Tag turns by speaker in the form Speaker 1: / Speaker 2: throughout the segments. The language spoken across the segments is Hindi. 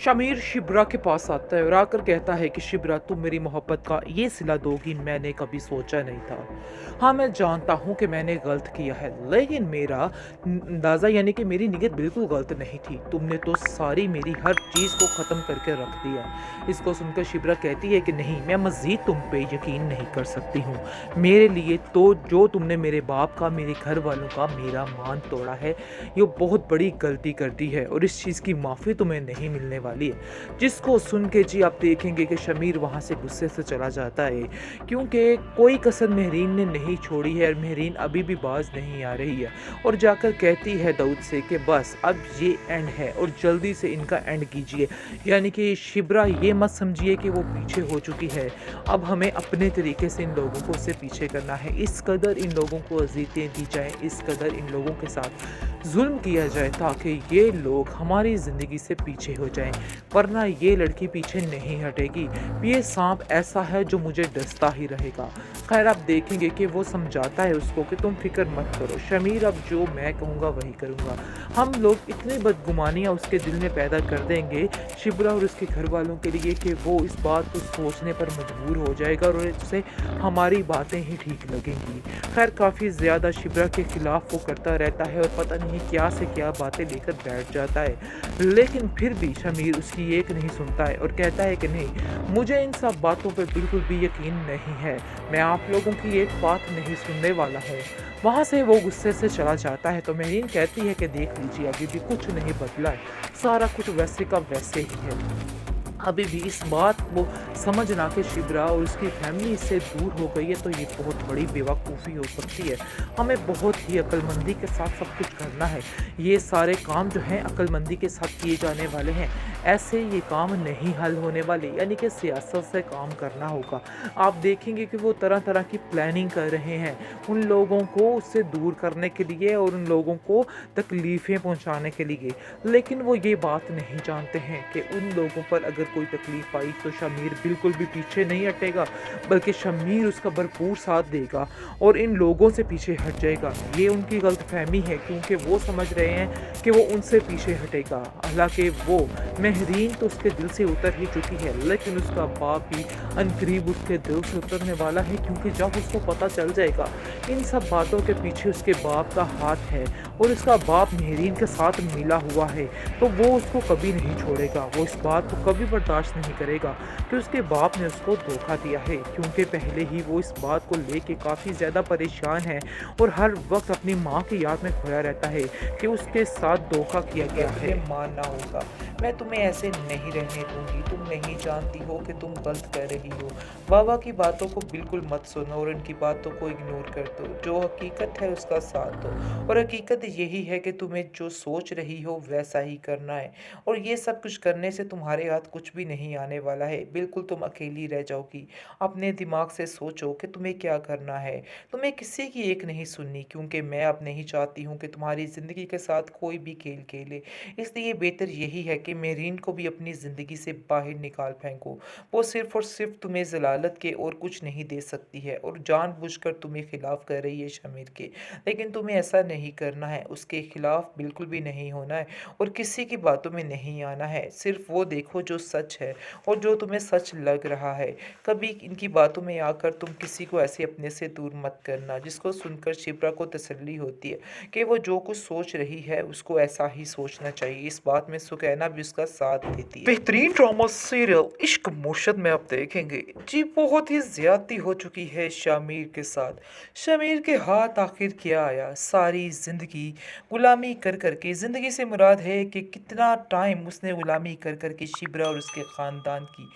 Speaker 1: शमीर शिब्रा के पास आता है और आकर कहता है कि शिब्रा तुम मेरी मोहब्बत का ये सिला दोगी, मैंने कभी सोचा नहीं था। हाँ, मैं जानता हूँ कि मैंने गलत किया है, लेकिन मेरा अंदाज़ा यानी कि मेरी नीयत बिल्कुल गलत नहीं थी। तुमने तो सारी मेरी हर चीज़ को ख़त्म करके रख दिया। इसको सुनकर शिब्रा कहती है कि नहीं, मैं मज़ीद तुम पे यकीन नहीं कर सकती हूँ। मेरे लिए तो जो तुमने मेरे बाप का, मेरे घर वालों का, मेरा मान तोड़ा है, ये बहुत बड़ी गलती कर दी है और इस चीज़ की माफ़ी तुम्हें नहीं मिलने वाली है। जिसको सुन के जी आप देखेंगे कि शमीर वहाँ से गुस्से से चला जाता है, क्योंकि कोई कसर महरीन ने नहीं छोड़ी है और महरीन अभी भी बाज नहीं आ रही है और जाकर कहती है दाऊद से कि बस अब ये एंड है और जल्दी से इनका एंड कीजिए। यानी कि शिब्रा ये मत समझिए कि वो पीछे हो चुकी है, अब हमें अपने तरीके से इन लोगों को उससे पीछे करना है। इस कदर इन लोगों को अज़ियतें दी जाएँ, इस कदर इन लोगों के साथ जुल्म किया जाए ताकि ये लोग हमारी ज़िंदगी से पीछे हो जाएं, वरना ये लड़की पीछे नहीं हटेगी। ये सांप ऐसा है जो मुझे डसता ही रहेगा। खैर आप देखेंगे कि वो समझाता है उसको कि तुम फिक्र मत करो शमीर, अब जो मैं कहूँगा वही करूँगा। हम लोग इतनी बदगुमानियाँ उसके दिल में पैदा कर देंगे शिब्रा और उसके घर वालों के लिए कि वो इस बात को सोचने पर मजबूर हो जाएगा और उसे हमारी बातें ही ठीक लगेंगी। खैर काफ़ी ज़्यादा शिब्रा के खिलाफ वो करता रहता है और पता नहीं क्या से क्या बातें लेकर बैठ जाता है, लेकिन फिर भी शमीर उसकी एक नहीं सुनता है और कहता है कि नहीं, मुझे इन सब बातों पर बिल्कुल भी यकीन नहीं है, मैं आप लोगों की एक बात नहीं सुनने वाला हूँ। वहाँ से वो गुस्से से चला जाता है तो मेहरीन कहती है कि देख लीजिए अभी भी कुछ नहीं बदला है, सारा कुछ वैसे का वैसे ही है। अभी भी इस बात को समझना कि शिब्रा और उसकी फैमिली इससे दूर हो गई है तो ये बहुत बड़ी बेवकूफ़ी हो सकती है। हमें बहुत ही अक्लमंदी के साथ सब कुछ करना है। ये सारे काम जो हैं अक्लमंदी के साथ किए जाने वाले हैं। ऐसे ये काम नहीं हल होने वाले, यानी कि सियासत से काम करना होगा। आप देखेंगे कि वो तरह-तरह की प्लानिंग कर रहे हैं उन लोगों को उससे दूर करने के लिए और उन लोगों को तकलीफ़ें पहुँचाने के लिए। लेकिन वो ये बात नहीं जानते हैं कि उन लोगों पर अगर कोई तकलीफ आई तो शमीर बिल्कुल भी पीछे नहीं हटेगा, बल्कि शमीर उसका भरपूर साथ देगा और इन लोगों से पीछे हट जाएगा। ये उनकी गलतफहमी है क्योंकि वो समझ रहे हैं कि वो उनसे पीछे हटेगा, हालांकि वो महरीन तो उसके दिल से उतर ही चुकी है, लेकिन उसका बाप भी अनकरीब उसके दिल से उतरने वाला है, क्योंकि जब उसको पता चल जाएगा इन सब बातों के पीछे उसके बाप का हाथ है और उसका बाप महरीन के साथ मिला हुआ है, तो वो उसको कभी नहीं छोड़ेगा। वो इस बात को कभी बर्दाश्त नहीं करेगा कि उसके बाप ने उसको धोखा दिया है, क्योंकि पहले ही वो इस बात को लेके काफ़ी ज़्यादा परेशान है और हर वक्त अपनी माँ की याद में खोया रहता है कि उसके साथ धोखा किया गया है। मानना होगा, मैं तुम्हें ऐसे नहीं रहने दूंगी, तुम नहीं जानती हो कि तुम गलत कर रही हो। बाबा की बातों को बिल्कुल मत सुनो और उनकी बातों को इग्नोर कर दो, जो हकीकत है उसका साथ दो और हकीकत यही है कि तुम्हें जो सोच रही हो वैसा ही करना है और ये सब कुछ करने से तुम्हारे हाथ कुछ भी नहीं आने वाला है, बिल्कुल तुम अकेली रह जाओगी। अपने दिमाग से सोचो कि तुम्हें क्या करना है, तुम्हें किसी की एक नहीं सुननी, क्योंकि मैं अब नहीं चाहती हूँ कि तुम्हारी ज़िंदगी के साथ कोई भी खेल खेले। इसलिए बेहतर यही है कि मेरीन को भी अपनी ज़िंदगी से बाहर निकाल फेंको। वो सिर्फ़ और सिर्फ़ तुम्हें ज़लालत के और कुछ नहीं दे सकती है और जानबूझकर तुम्हें खिलाफ़ कर रही है शमीर के। लेकिन तुम्हें ऐसा नहीं करना है, उसके खिलाफ़ बिल्कुल भी नहीं होना है और किसी की बातों में नहीं आना है। सिर्फ़ वो देखो जो सच है और जो तुम्हें सच लग रहा है। कभी इनकी बातों में आकर तुम किसी को ऐसे अपने से दूर मत करना। जिसको सुनकर शिप्रा को तसल्ली होती है कि वो जो कुछ सोच रही है उसको ऐसा ही सोचना चाहिए। इस बात में सुकैना भी उसका साथ देती है। बेहतरीन ड्रामा सीरियल इश्क मोहब्बत में आप देखेंगे जी बहुत ही ज्यादती हो चुकी है शमीर के साथ। शमीर के हाथ आखिर क्या आया, सारी ज़िंदगी गुलामी कर कर के, ज़िंदगी से मुराद है कि कितना टाइम उसने गुलामी कर कर के शिब्रा और उसके ख़ानदान की,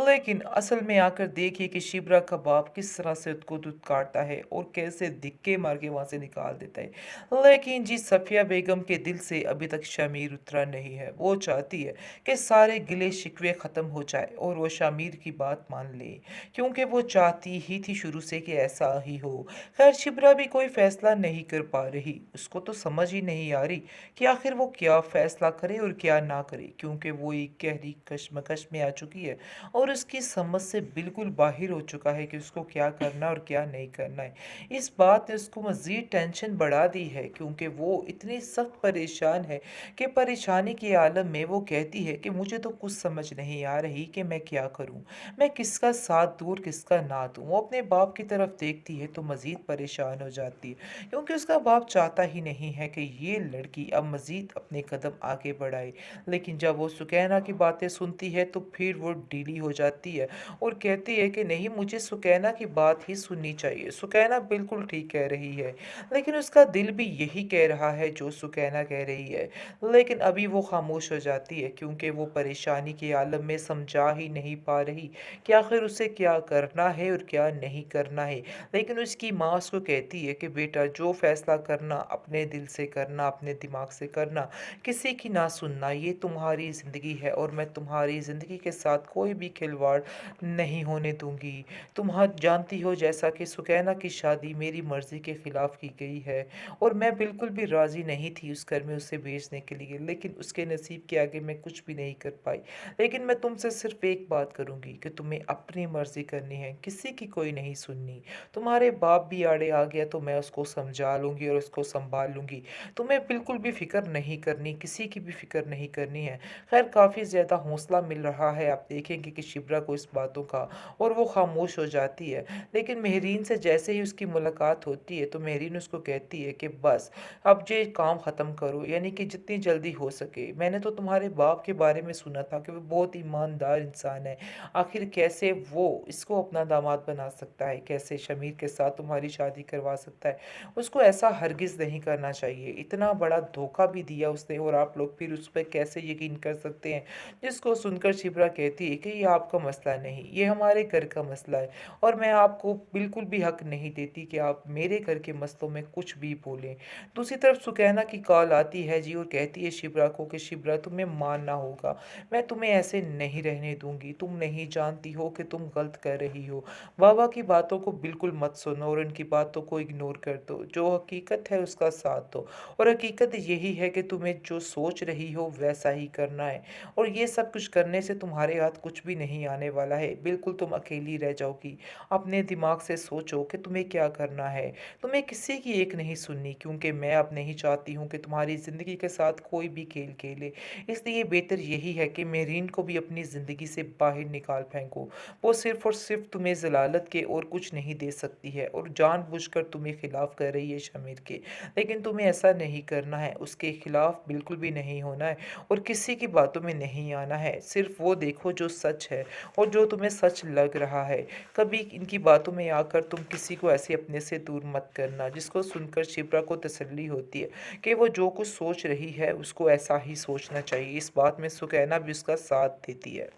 Speaker 1: लेकिन असल में आकर देखिए कि शिब्रा का बाप किस तरह से उसको दूध काटता है और कैसे धिक्के मार के वहाँ से निकाल देता है। लेकिन जी सफ़िया बेगम के दिल से अभी तक शमीर उतरा नहीं है। वो चाहती है कि सारे गिले शिकवे ख़त्म हो जाए और वो शमीर की बात मान ले, क्योंकि वो चाहती ही थी शुरू से कि ऐसा ही हो। खैर शिब्रा भी कोई फैसला नहीं कर पा रही, उसको तो तो समझ ही नहीं आ रही कि आखिर वो क्या फ़ैसला करे और क्या ना करे, क्योंकि वो एक गहरी कशमकश में आ चुकी है और उसकी समझ से बिल्कुल बाहिर हो चुका है कि उसको क्या करना और क्या नहीं करना है। इस बात ने उसको मज़ीद टेंशन बढ़ा दी है, क्योंकि वो इतनी सख्त परेशान है कि परेशानी के आलम में वो कहती है कि मुझे तो कुछ समझ नहीं आ रही कि मैं क्या करूँ? मैं किसका साथ दूँ और किसका ना दूँ? वो अपने बाप की तरफ देखती है तो मज़ीद परेशान हो जाती है, क्योंकि उसका बाप चाहता ही नहीं है कि ये लड़की अब मज़ीद अपने कदम आगे बढ़ाए। लेकिन जब वो सुकैना की बातें सुनती है तो फिर वो ढीली हो जाती है और कहती है कि नहीं, मुझे सुकैना की बात ही सुननी चाहिए। सुकैना बिल्कुल ठीक कह रही है, लेकिन उसका दिल भी यही कह रहा है जो सुकैना कह रही है। लेकिन अभी वो खामोश हो जाती है, क्योंकि वो परेशानी के आलम में समझा ही नहीं पा रही कि आखिर उसे क्या करना है और क्या नहीं करना है। लेकिन उसकी माँ उसको कहती है कि बेटा, जो फैसला करना अपने दिल से करना, अपने दिमाग से करना, किसी की ना सुनना। ये तुम्हारी ज़िंदगी है और मैं तुम्हारी ज़िंदगी के साथ कोई भी खिलवाड़ नहीं होने दूंगी। तुम जानती हो, जैसा कि सुकैना की शादी मेरी मर्ज़ी के ख़िलाफ़ की गई है और मैं बिल्कुल भी राज़ी नहीं थी उस घर में उसे भेजने के लिए, लेकिन उसके नसीब के आगे मैं कुछ भी नहीं कर पाई। लेकिन मैं तुमसे सिर्फ़ एक बात करूँगी कि तुम्हें अपनी मर्ज़ी करनी है, किसी की कोई नहीं सुननी। तुम्हारे बाप भी आड़े आ गया तो मैं उसको समझा लूँगी और उसको सँभाल लूँगी। तुम्हें बिल्कुल भी फ़िक्र नहीं करनी, किसी की भी फ़िक्र नहीं करनी है। ख़ैर, काफ़ी ज़्यादा हौसला मिल रहा है, आप देखेंगे कि शिब्रा को इस बातों का, और वो ख़ामोश हो जाती है। लेकिन मेहरीन से जैसे ही उसकी मुलाकात होती है तो मेहरीन उसको कहती है कि बस अब ये काम ख़त्म करो, यानी कि जितनी जल्दी हो सके। मैंने तो तुम्हारे बाप के बारे में सुना था कि वो बहुत ईमानदार इंसान है। आखिर कैसे वो इसको अपना दामाद बना सकता है, कैसे शमीर के साथ तुम्हारी शादी करवा सकता है? उसको ऐसा हरगिज़ नहीं करना चाहिए। इतना बड़ा धोखा भी दिया उसने और आप लोग फिर उस पे कैसे यकीन कर सकते हैं? जिसको सुनकर शिप्रा कहती है कि ये आपका मसला नहीं, ये हमारे घर का मसला है और मैं आपको बिल्कुल भी हक नहीं देती कि आप मेरे घर के मसलों में कुछ भी बोलें। दूसरी तरफ सुकैना की कॉल आती है जी, और कहती है शिप्रा को कि शिप्रा, तुम्हें मानना होगा, मैं तुम्हें ऐसे नहीं रहने दूंगी। तुम नहीं जानती हो कि तुम गलत कर रही हो। बाबा की बातों को बिल्कुल मत सुनो और उनकी बातों को इग्नोर कर दो। जो हकीकत है उसका साथ दो, और हकीकत यही है कि तुम्हें जो सोच रही हो वैसा ही करना है, और ये सब कुछ करने से तुम्हारे हाथ कुछ भी नहीं आने वाला है। बिल्कुल तुम अकेली रह जाओगी। अपने दिमाग से सोचो कि तुम्हें क्या करना है। तुम्हें किसी की एक नहीं सुननी, क्योंकि मैं अब नहीं चाहती हूँ कि तुम्हारी ज़िंदगी के साथ कोई भी खेल खेले। इसलिए बेहतर यही है कि मेरीन को भी अपनी ज़िंदगी से बाहर निकाल फेंको। वो सिर्फ़ और सिर्फ़ तुम्हें ज़लालत के और कुछ नहीं दे सकती है, और जानबूझकर तुम्हें खिलाफ़ कर रही है शमीर के। लेकिन तुम्हें ऐसा नहीं करना है, उसके खिलाफ़ बिल्कुल भी नहीं होना है और किसी की बातों में नहीं आना है। सिर्फ़ वो देखो जो सच है और जो तुम्हें सच लग रहा है। कभी इनकी बातों में आकर तुम किसी को ऐसे अपने से दूर मत करना। जिसको सुनकर शिप्रा को तसल्ली होती है कि वो जो कुछ सोच रही है उसको ऐसा ही सोचना चाहिए। इस बात में सुकैना भी उसका साथ देती है।